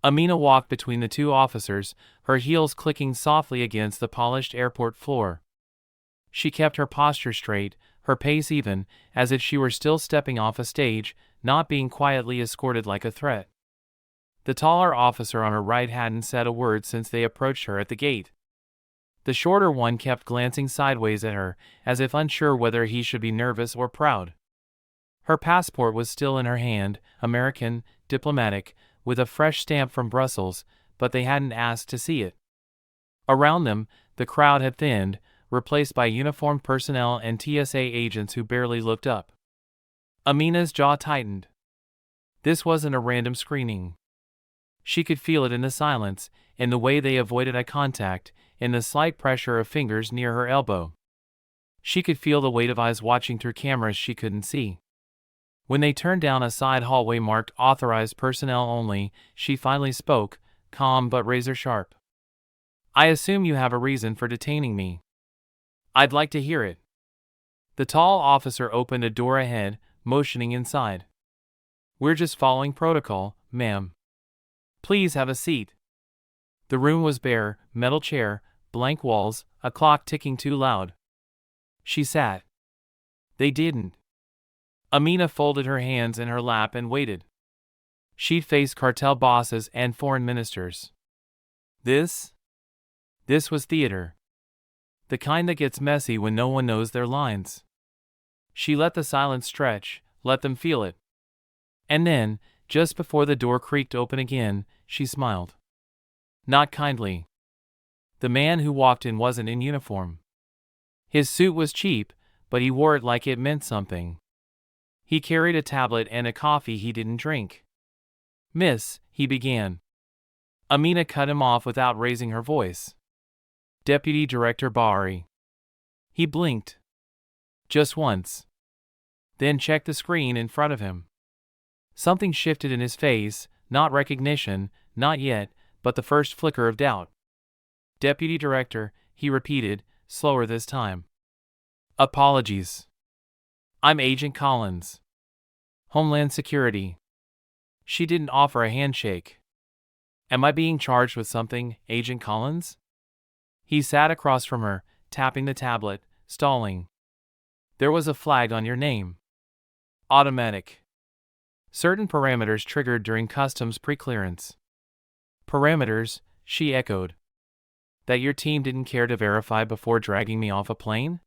Amina walked between the two officers, her heels clicking softly against the polished airport floor. She kept her posture straight, her pace even, as if she were still stepping off a stage, not being quietly escorted like a threat. The taller officer on her right hadn't said a word since they approached her at the gate. The shorter one kept glancing sideways at her, as if unsure whether he should be nervous or proud. Her passport was still in her hand, American, diplomatic, with a fresh stamp from Brussels, but they hadn't asked to see it. Around them, the crowd had thinned, replaced by uniformed personnel and TSA agents who barely looked up. Amina's jaw tightened. This wasn't a random screening. She could feel it in the silence, in the way they avoided eye contact, in the slight pressure of fingers near her elbow. She could feel the weight of eyes watching through cameras she couldn't see. When they turned down a side hallway marked authorized personnel only, she finally spoke, calm but razor sharp. "I assume you have a reason for detaining me. I'd like to hear it." The tall officer opened a door ahead, motioning inside. "We're just following protocol, ma'am. Please have a seat." The room was bare, metal chair, blank walls, a clock ticking too loud. She sat. They didn't. Amina folded her hands in her lap and waited. She'd faced cartel bosses and foreign ministers. This was theater. The kind that gets messy when no one knows their lines. She let the silence stretch, let them feel it. And then, just before the door creaked open again, she smiled. Not kindly. The man who walked in wasn't in uniform. His suit was cheap, but he wore it like it meant something. He carried a tablet and a coffee he didn't drink. "Miss," he began. Amina cut him off without raising her voice. "Deputy Director Bahri." He blinked. Just once. Then checked the screen in front of him. Something shifted in his face, not recognition, not yet, but the first flicker of doubt. "Deputy Director," he repeated, slower this time. "Apologies. I'm Agent Collins. Homeland Security." She didn't offer a handshake. "Am I being charged with something, Agent Collins?" He sat across from her, tapping the tablet, stalling. "There was a flag on your name. Automatic. Certain parameters triggered during customs preclearance." "Parameters," she echoed. "That your team didn't care to verify before dragging me off a plane?"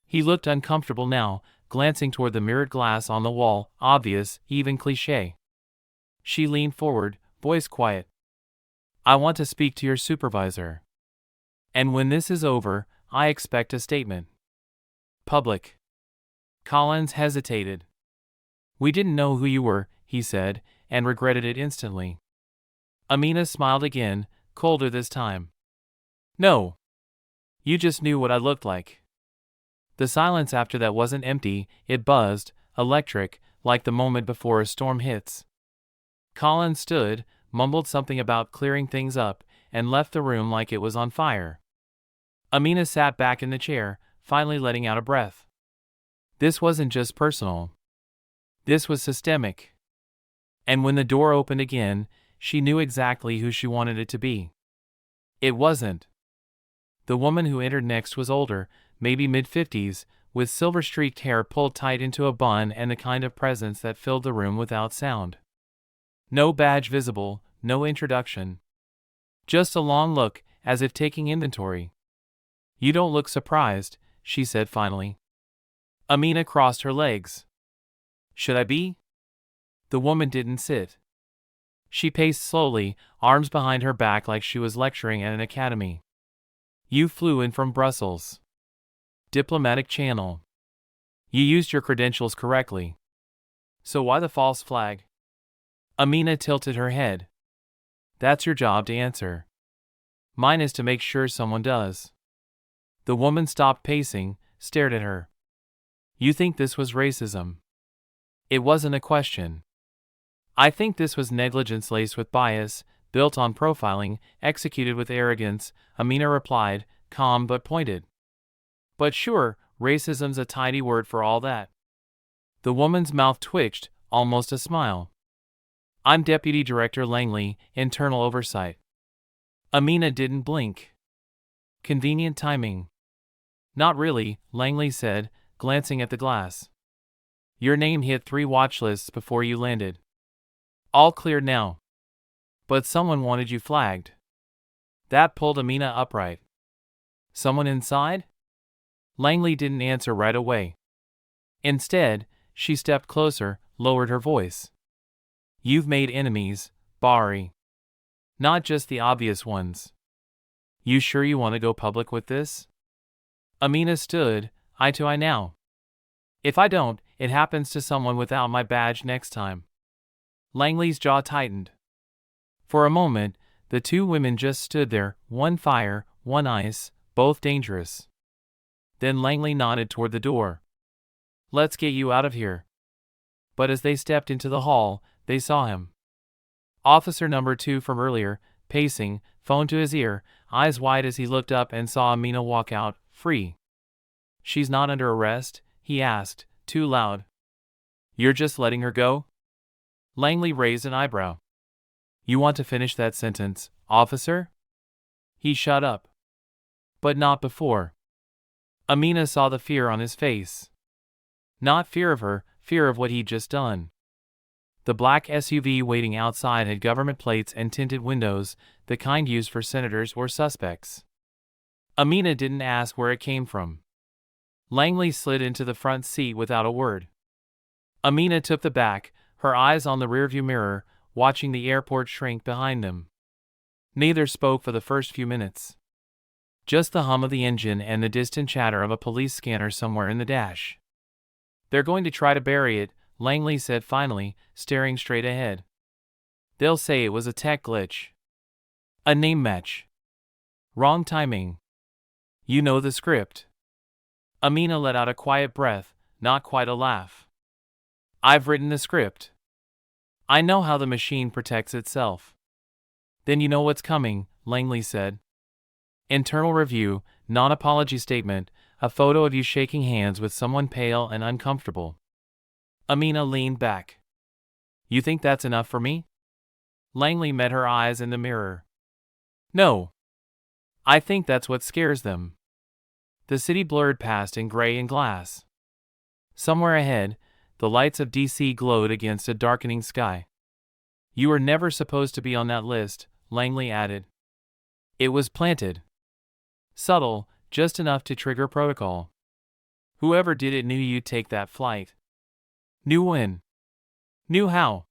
He looked uncomfortable now, glancing toward the mirrored glass on the wall, obvious, even cliché. She leaned forward, voice quiet. "I want to speak to your supervisor. And when this is over, I expect a statement. Public." Collins hesitated. "We didn't know who you were," he said, and regretted it instantly. Amina smiled again, colder this time. "No. You just knew what I looked like." The silence after that wasn't empty, it buzzed, electric, like the moment before a storm hits. Collins stood, mumbled something about clearing things up, and left the room like it was on fire. Amina sat back in the chair, finally letting out a breath. This wasn't just personal. This was systemic. And when the door opened again, she knew exactly who she wanted it to be. It wasn't. The woman who entered next was older, maybe mid-50s, with silver-streaked hair pulled tight into a bun and the kind of presence that filled the room without sound. No badge visible, no introduction. Just a long look, as if taking inventory. "You don't look surprised," she said finally. Amina crossed her legs. "Should I be?" The woman didn't sit. She paced slowly, arms behind her back like she was lecturing at an academy. "You flew in from Brussels. Diplomatic channel. You used your credentials correctly. So why the false flag?" Amina tilted her head. "That's your job to answer. Mine is to make sure someone does." The woman stopped pacing, stared at her. "You think this was racism?" It wasn't a question. "I think this was negligence laced with bias, built on profiling, executed with arrogance," Amina replied, calm but pointed. "But sure, racism's a tiny word for all that." The woman's mouth twitched, almost a smile. I'm Deputy Director Langley, Internal Oversight. Amina didn't blink. Convenient timing. Not really, Langley said, glancing at the glass. Your name hit 3 watch lists before you landed. All cleared now. But someone wanted you flagged. That pulled Amina upright. Someone inside? Langley didn't answer right away. Instead, she stepped closer, lowered her voice. You've made enemies, Bari. Not just the obvious ones. You sure you want to go public with this? Amina stood, eye to eye now. If I don't, it happens to someone without my badge next time. Langley's jaw tightened. For a moment, the two women just stood there, one fire, one ice, both dangerous. Then Langley nodded toward the door. Let's get you out of here. But as they stepped into the hall, they saw him. Officer number 2 from earlier, pacing, phone to his ear, eyes wide as he looked up and saw Amina walk out, free. She's not under arrest? He asked, too loud. You're just letting her go? Langley raised an eyebrow. You want to finish that sentence, officer? He shut up. But not before. Amina saw the fear on his face. Not fear of her, fear of what he'd just done. The black SUV waiting outside had government plates and tinted windows, the kind used for senators or suspects. Amina didn't ask where it came from. Langley slid into the front seat without a word. Amina took the back, her eyes on the rearview mirror, watching the airport shrink behind them. Neither spoke for the first few minutes. Just the hum of the engine and the distant chatter of a police scanner somewhere in the dash. They're going to try to bury it, Langley said finally, staring straight ahead. They'll say it was a tech glitch. A name match. Wrong timing. You know the script. Amina let out a quiet breath, not quite a laugh. I've written the script. I know how the machine protects itself. Then you know what's coming, Langley said. Internal review, non-apology statement, a photo of you shaking hands with someone pale and uncomfortable. Amina leaned back. You think that's enough for me? Langley met her eyes in the mirror. No. I think that's what scares them. The city blurred past in gray and glass. Somewhere ahead, the lights of DC glowed against a darkening sky. You were never supposed to be on that list, Langley added. It was planted. Subtle, just enough to trigger protocol. Whoever did it knew you'd take that flight. Knew when. Knew how.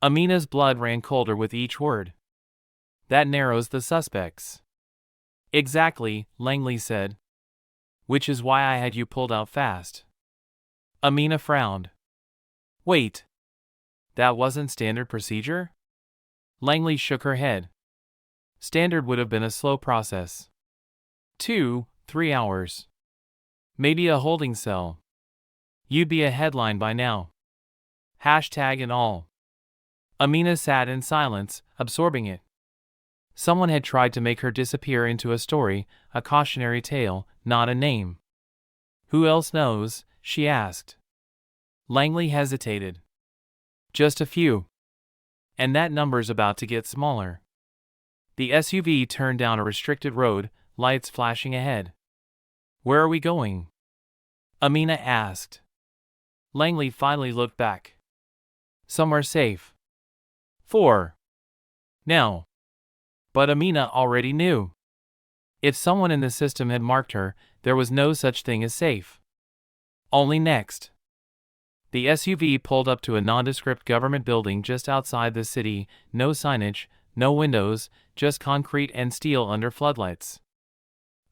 Amina's blood ran colder with each word. That narrows the suspects. Exactly, Langley said. Which is why I had you pulled out fast. Amina frowned. Wait. That wasn't standard procedure? Langley shook her head. Standard would have been a slow process. 2, 3 hours. Maybe a holding cell. You'd be a headline by now. Hashtag and all. Amina sat in silence, absorbing it. Someone had tried to make her disappear into a story, a cautionary tale, not a name. Who else knows? She asked. Langley hesitated. Just a few. And that number's about to get smaller. The SUV turned down a restricted road, lights flashing ahead. Where are we going? Amina asked. Langley finally looked back. Somewhere safe. 4. Now. But Amina already knew. If someone in the system had marked her, there was no such thing as safe. Only next. The SUV pulled up to a nondescript government building just outside the city, no signage, no windows, just concrete and steel under floodlights.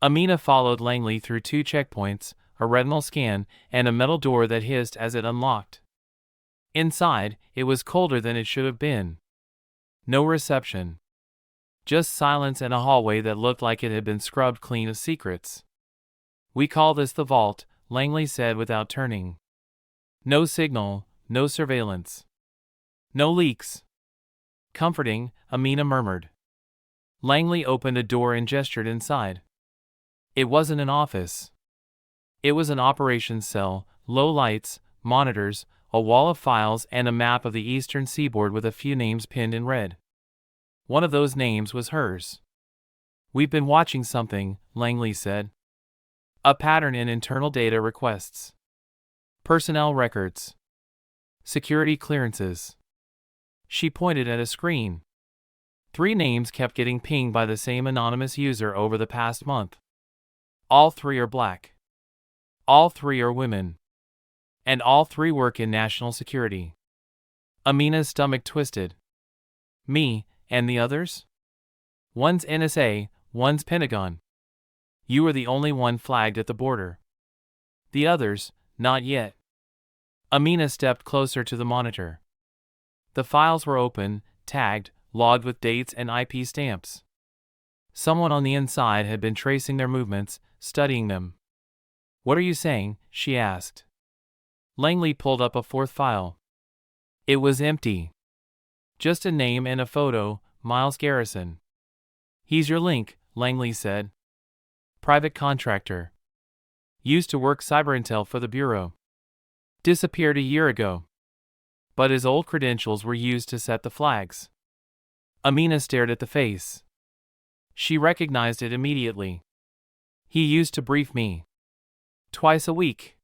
Amina followed Langley through 2 checkpoints, a retinal scan, and a metal door that hissed as it unlocked. Inside, it was colder than it should have been. No reception. Just silence and a hallway that looked like it had been scrubbed clean of secrets. We call this the vault, Langley said without turning. No signal, no surveillance. No leaks. Comforting, Amina murmured. Langley opened a door and gestured inside. It wasn't an office. It was an operations cell, low lights, monitors, a wall of files and a map of the eastern seaboard with a few names pinned in red. One of those names was hers. "We've been watching something," Langley said. "A pattern in internal data requests. Personnel records. Security clearances." She pointed at a screen. 3 names kept getting pinged by the same anonymous user over the past month. All 3 are black. All 3 are women. And all 3 work in national security. Amina's stomach twisted. "Me, and the others? One's NSA, one's Pentagon. You were the only one flagged at the border. The others, not yet." Amina stepped closer to the monitor. The files were open, tagged, logged with dates and IP stamps. Someone on the inside had been tracing their movements, studying them. "What are you saying?" she asked. Langley pulled up a 4th file. It was empty. Just a name and a photo, Miles Garrison. "He's your link," Langley said. "Private contractor. Used to work cyberintel for the Bureau. Disappeared a year ago. But his old credentials were used to set the flags." Amina stared at the face. She recognized it immediately. "He used to brief me. Twice a week."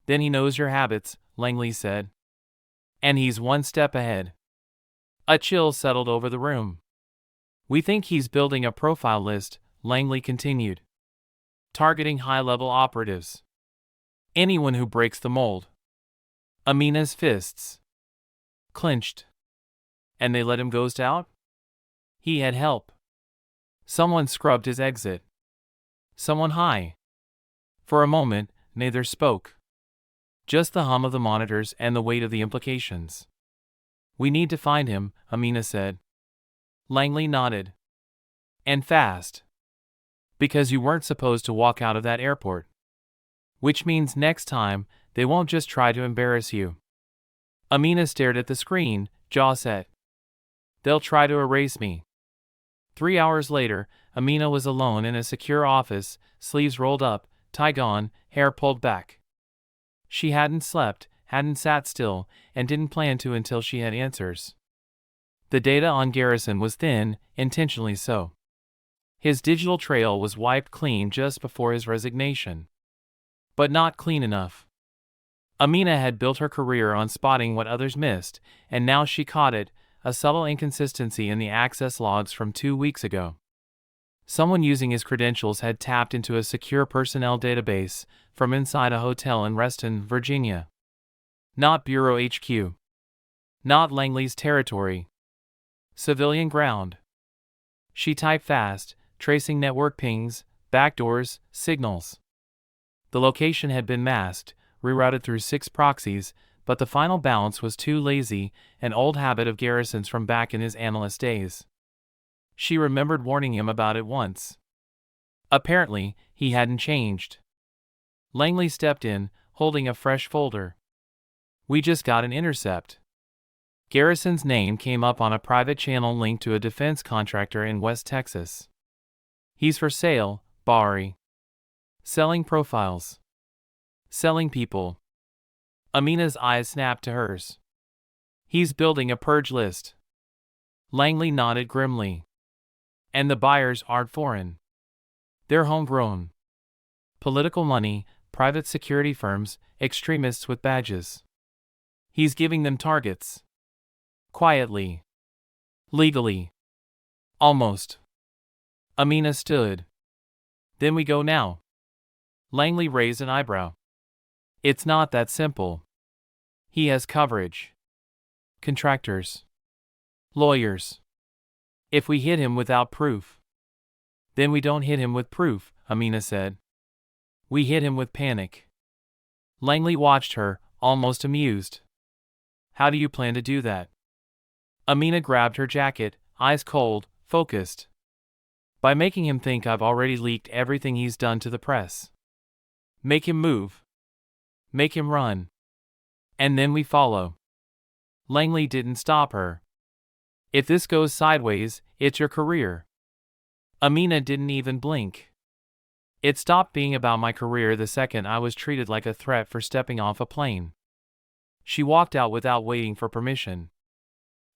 "Then he knows your habits," Langley said. "And he's one step ahead." A chill settled over the room. "We think he's building a profile list," Langley continued. "Targeting high-level operatives. Anyone who breaks the mold." Amina's fists clenched. "And they let him ghost out?" "He had help. Someone scrubbed his exit. Someone high." For a moment, neither spoke. Just the hum of the monitors and the weight of the implications. "We need to find him," Amina said. Langley nodded. "And fast. Because you weren't supposed to walk out of that airport. Which means next time, they won't just try to embarrass you." Amina stared at the screen, jaw set. "They'll try to erase me." 3 hours later, Amina was alone in a secure office, sleeves rolled up, tie gone, hair pulled back. She hadn't slept, hadn't sat still, and didn't plan to until she had answers. The data on Garrison was thin, intentionally so. His digital trail was wiped clean just before his resignation. But not clean enough. Amina had built her career on spotting what others missed, and now she caught it, a subtle inconsistency in the access logs from 2 weeks ago. Someone using his credentials had tapped into a secure personnel database from inside a hotel in Reston, Virginia. Not Bureau HQ. Not Langley's territory. Civilian ground. She typed fast, tracing network pings, backdoors, signals. The location had been masked, rerouted through 6 proxies, but the final bounce was too lazy, an old habit of Garrison's from back in his analyst days. She remembered warning him about it once. Apparently, he hadn't changed. Langley stepped in, holding a fresh folder. "We just got an intercept." Garrison's name came up on a private channel linked to a defense contractor in West Texas. "He's for sale, Bari. Selling profiles. Selling people." Amina's eyes snapped to hers. "He's building a purge list." Langley nodded grimly. "And the buyers aren't foreign. They're homegrown. Political money, private security firms, extremists with badges. He's giving them targets. Quietly. Legally. Almost." Amina stood. "Then we go now?" Langley raised an eyebrow. "It's not that simple. He has coverage. Contractors. Lawyers. If we hit him without proof." "Then we don't hit him with proof," Amina said. "We hit him with panic." Langley watched her, almost amused. "How do you plan to do that?" Amina grabbed her jacket, eyes cold, focused. "By making him think I've already leaked everything he's done to the press. Make him move. Make him run. And then we follow." Langley didn't stop her. "If this goes sideways, it's your career." Amina didn't even blink. "It stopped being about my career the second I was treated like a threat for stepping off a plane." She walked out without waiting for permission.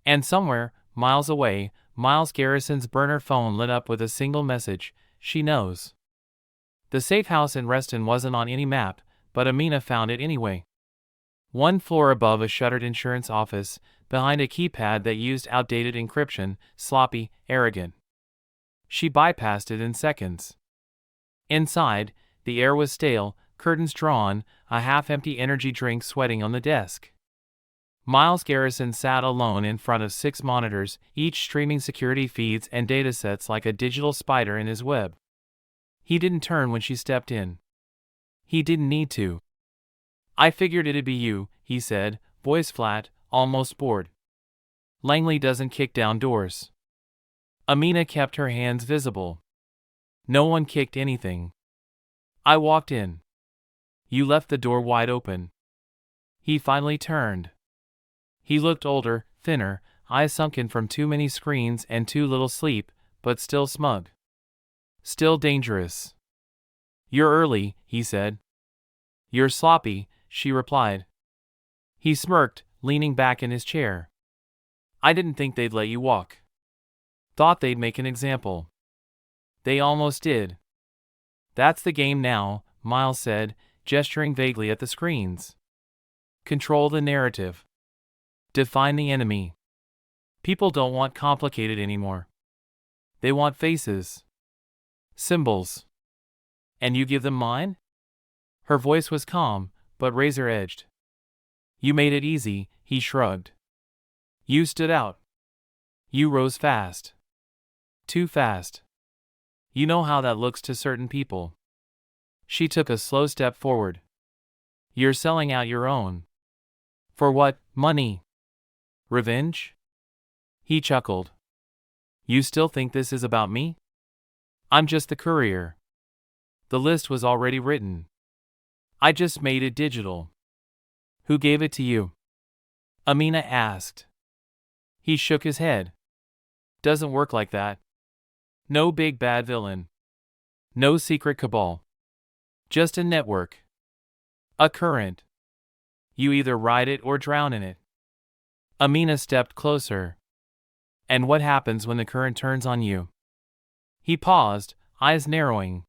And somewhere, miles away, Miles Garrison's burner phone lit up with a single message: she knows. The safe house in Reston wasn't on any map, but Amina found it anyway. One floor above a shuttered insurance office, behind a keypad that used outdated encryption, sloppy, arrogant. She bypassed it in seconds. Inside, the air was stale, curtains drawn, a half-empty energy drink sweating on the desk. Miles Garrison sat alone in front of 6 monitors, each streaming security feeds and datasets like a digital spider in his web. He didn't turn when she stepped in. He didn't need to. "I figured it'd be you," he said, voice flat, almost bored. "Langley doesn't kick down doors." Amina kept her hands visible. "No one kicked anything. I walked in. You left the door wide open." He finally turned. He looked older, thinner, eyes sunken from too many screens and too little sleep, but still smug. Still dangerous. "You're early," he said. "You're sloppy," she replied. He smirked, leaning back in his chair. "I didn't think they'd let you walk. Thought they'd make an example." "They almost did." "That's the game now," Miles said, gesturing vaguely at the screens. "Control the narrative. Define the enemy. People don't want complicated anymore. They want faces. Symbols. And you give them mine?" Her voice was calm, but razor-edged. "You made it easy," he shrugged. "You stood out. You rose fast. Too fast. You know how that looks to certain people." She took a slow step forward. "You're selling out your own. For what, money? Revenge?" He chuckled. "You still think this is about me? I'm just the courier. The list was already written. I just made it digital." "Who gave it to you?" Amina asked. He shook his head. "Doesn't work like that. No big bad villain. No secret cabal. Just a network. A current. You either ride it or drown in it." Amina stepped closer. "And what happens when the current turns on you?" He paused, eyes narrowing.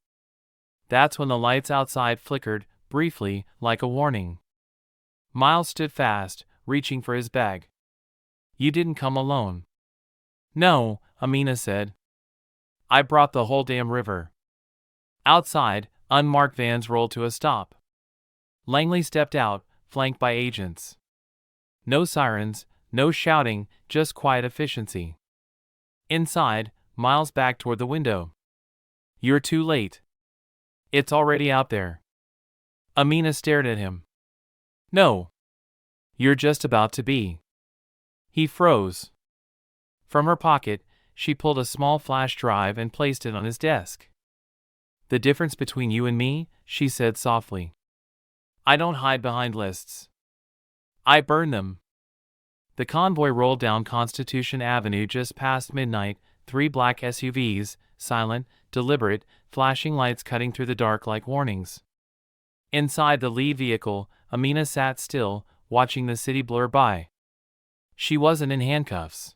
"That's when the lights outside flickered, briefly, like a warning." Miles stood fast, reaching for his bag. "You didn't come alone." "No," Amina said. "I brought the whole damn river." Outside, unmarked vans rolled to a stop. Langley stepped out, flanked by agents. No sirens, no shouting, just quiet efficiency. Inside, Miles backed toward the window. "You're too late. It's already out there." Amina stared at him. "No. You're just about to be." He froze. From her pocket, she pulled a small flash drive and placed it on his desk. "The difference between you and me," she said softly. "I don't hide behind lists. I burn them." The convoy rolled down Constitution Avenue just past midnight, 3 black SUVs, silent, deliberate, flashing lights cutting through the dark like warnings. Inside the lead vehicle, Amina sat still, watching the city blur by. She wasn't in handcuffs.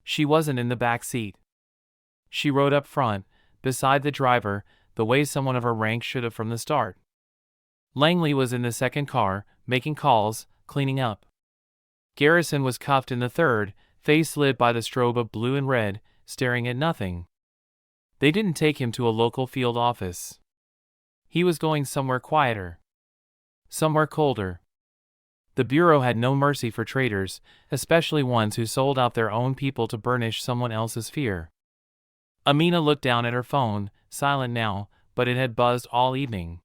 She wasn't in the back seat. She rode up front, beside the driver, the way someone of her rank should have from the start. Langley was in the second car, making calls, cleaning up. Garrison was cuffed in the third, face lit by the strobe of blue and red, staring at nothing. They didn't take him to a local field office. He was going somewhere quieter. Somewhere colder. The Bureau had no mercy for traitors, especially ones who sold out their own people to burnish someone else's fear. Amina looked down at her phone, silent now, but it had buzzed all evening.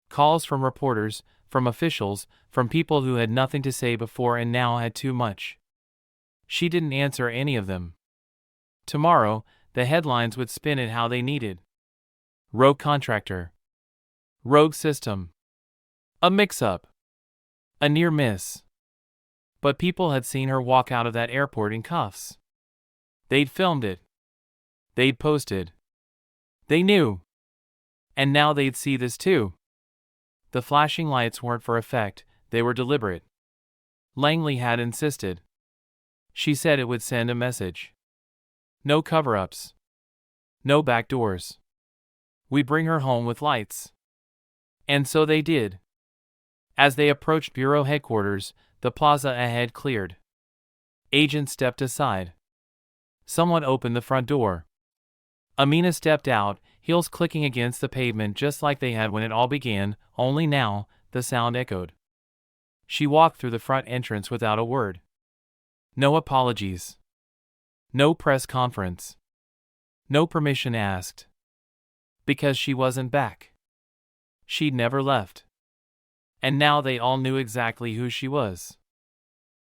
Calls from reporters, from officials, from people who had nothing to say before and now had too much. She didn't answer any of them. Tomorrow, the headlines would spin it how they needed. Rogue contractor. Rogue system. A mix-up. A near miss. But people had seen her walk out of that airport in cuffs. They'd filmed it. They'd posted. They knew. And now they'd see this too. The flashing lights weren't for effect, they were deliberate. Langley had insisted. She said it would send a message. No cover-ups. No back doors. We bring her home with lights. And so they did. As they approached bureau headquarters, the plaza ahead cleared. Agent stepped aside. Someone opened the front door. Amina stepped out, heels clicking against the pavement just like they had when it all began, only now, the sound echoed. She walked through the front entrance without a word. No apologies. No press conference. No permission asked. Because she wasn't back. She'd never left. And now they all knew exactly who she was.